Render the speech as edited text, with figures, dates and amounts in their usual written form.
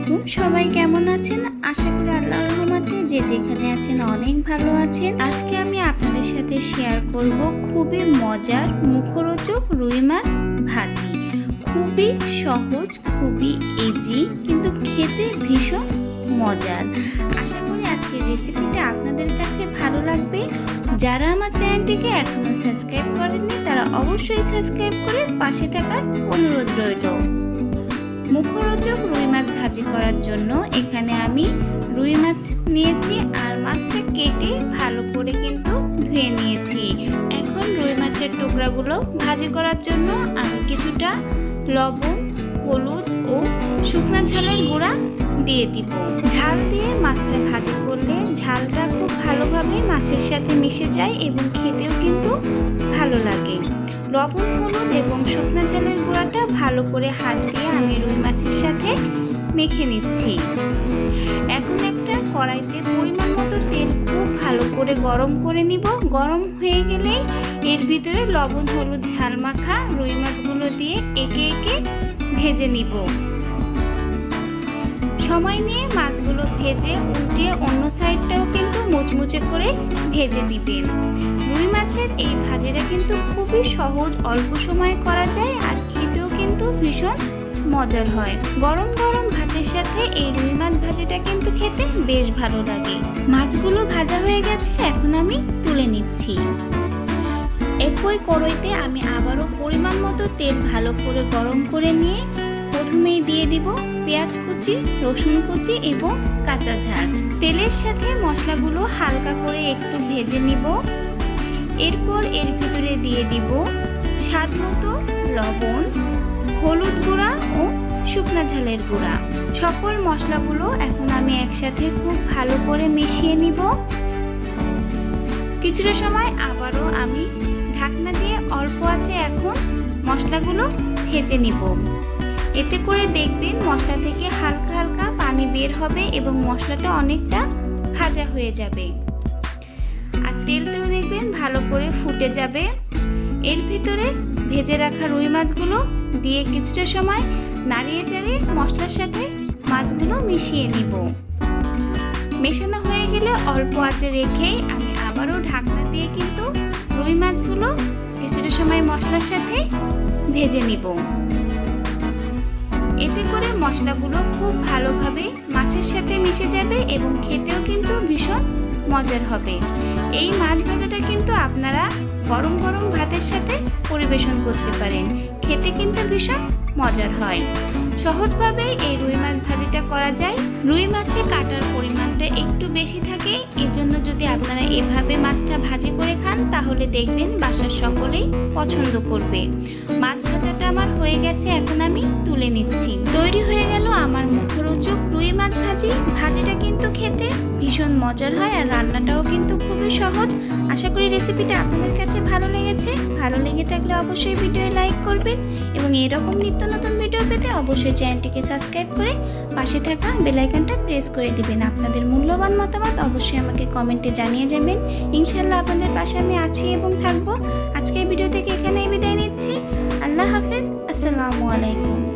আলাইকুম। সবাই কেমন আছেন? আশা করি আল্লাহর রহমতে যে যেখানে আছেন অনেক ভালো আছেন। আজকে আমি আপনাদের সাথে শেয়ার করব খুবই মজার মুখরোচক রুই মাছ ভাজি। খুবই সহজ, খুবই ইজি, কিন্তু খেতে ভীষণ মজার। আশা করি আজকের রেসিপিটা আপনাদের কাছে ভালো লাগবে। যারা আমার চ্যানেলটিকে এখনো সাবস্ক্রাইব করেননি তারা অবশ্যই সাবস্ক্রাইব করে পাশে থাকার অনুরোধ রইল। মুখরোচক রুই মাছ ভাজি করার জন্য এখানে আমি রুই মাছ নিয়েছি আর মাছটা কেটে ভালো করে কিন্তু ধুয়ে নিয়েছি। এখন রুই মাছের টুকরাগুলো ভাজি করার জন্য আমি কিছুটা লবণ, হলুদ ও শুকনো ঝালের গুঁড়া দিয়ে দিব। ঝাল দিয়ে মাছটা ভাজি করলে ঝালটা খুব ভালোভাবে মাছের সাথে মিশে যায় এবং খেতেও কিন্তু ভালো লাগে। লবণ, হলুদ এবং শুকনো ঝালের গুঁড়াটা ভালো করে হাত দিয়ে আমি রুই মাছের সাথে মেখে নিচ্ছি। এখন একটা কড়াইতে পরিমাণ মতো তেল খুব ভালো করে গরম করে নিব। গরম হয়ে গেলেই এর ভিতরে লবণ, হলুদ, ঝাল মাখা রুই মাছগুলো দিয়ে একে একে ভেজে নিব। সময় নিয়ে মাছগুলো ভেজে উল্টে অন্য সাইডটাও কিন্তু মুচমুচে করে ভেজে দিবেন। রুই মাছের এই ভাজিটা কিন্তু খুবই সহজ, অল্প সময়ে করা যায় আর খেতেও কিন্তু ভীষণ মজার হয়। গরম গরম ভাতের সাথে এই রুই মাছ ভাজিটা কিন্তু খেতে বেশ ভালো লাগে। মাছগুলো ভাজা হয়ে গেছে, এখন আমি তুলে নিচ্ছি। একই কড়াইতে আমি আবারও পরিমাণ মতো তেল ভালো করে গরম করে নিয়ে প্রথমেই দিয়ে দিব পেঁয়াজ কুচি, রসুন কুচি এবং কাঁচা ঝাল। তেলের সাথে মশলাগুলো হালকা করে একটু ভেজে নিব। এরপর এর ভিতরে দিয়ে দিব স্বাদ মতো লবণ, হলুদ গুঁড়া ও শুকনো ঝালের গুঁড়া। সকল মশলাগুলো এখন আমি একসাথে খুব ভালো করে মিশিয়ে নিব। কিছুটা সময় আবারও আমি ঢাকনা দিয়ে অল্প আঁচে এখন মশলাগুলো ভেজে নিব। এতে করে দেখবেন মশলা থেকে হালকা হালকা পানি বের হবে এবং মশলাটা অনেকটা ভাজা হয়ে যাবে আর তেলটাও দেখবেন ভালো করে ফুটে যাবে। এর ভিতরে ভেজে রাখা রুই মাছগুলো দিয়ে কিছুটা সময় নাড়িয়ে চাড়িয়ে মশলার সাথে মাছগুলো মিশিয়ে নিব। মেশানো হয়ে গেলে অল্প আঁচে রেখেই আমি আবারও ঢাকনা দিয়ে কিন্তু রুই মাছগুলো কিছুটা সময় মশলার সাথে ভেজে নিব। এতে করে মশলাগুলো খুব ভালোভাবে মাছের সাথে মিশে যাবে এবং খেতেও কিন্তু ভীষণ মজার হবে। এই মাছ ভাজাটা কিন্তু আপনারা গরম গরম ভাতের সাথে পরিবেশন করতে পারেন, খেতে কিন্তু ভীষণ মজার হয়। সহজভাবে এই রুই মাছ ভাজিটা করা যায়। রুই মাছে কাটার পরিমাণটা একটু বেশি থাকে, এর জন্য যদি আপনারা এভাবে মাছটা ভাজি করে খান তাহলে দেখবেন বাসার সকলেই পছন্দ করবে। মাছ ভাজাটা আমার হয়ে গেছে, এখন আমি তুলে নিচ্ছি। তৈরি হয়ে গেল আমার মুখরোচক রুই মাছ ভাজি। ভাজিটা কিন্তু খেতে ভীষণ মজার হয় আর রান্নাটাও কিন্তু খুবই সহজ। আশা করি রেসিপিটা আপনাদের কাছে ভালো লেগেছে। ভালো লেগে থাকলে অবশ্যই ভিডিও লাইক করবেন এবং এরকম নিত্য নতুন ভিডিও পেতে অবশ্যই চ্যানেলটিকে সাবস্ক্রাইব করে পাশে থাকা বেল আইকনটা প্রেস করে দিবেন। আপনাদের মূল্যবান মতামত অবশ্যই আমাকে কমেন্টে জানিয়ে যাবেন। ইনশাআল্লাহ আপনাদের পাশে আমি আছি এবং থাকবো। আজকের ভিডিও থেকে এখানেই বিদায় নিচ্ছি। আল্লাহ হাফেজ। আসসালামু আলাইকুম।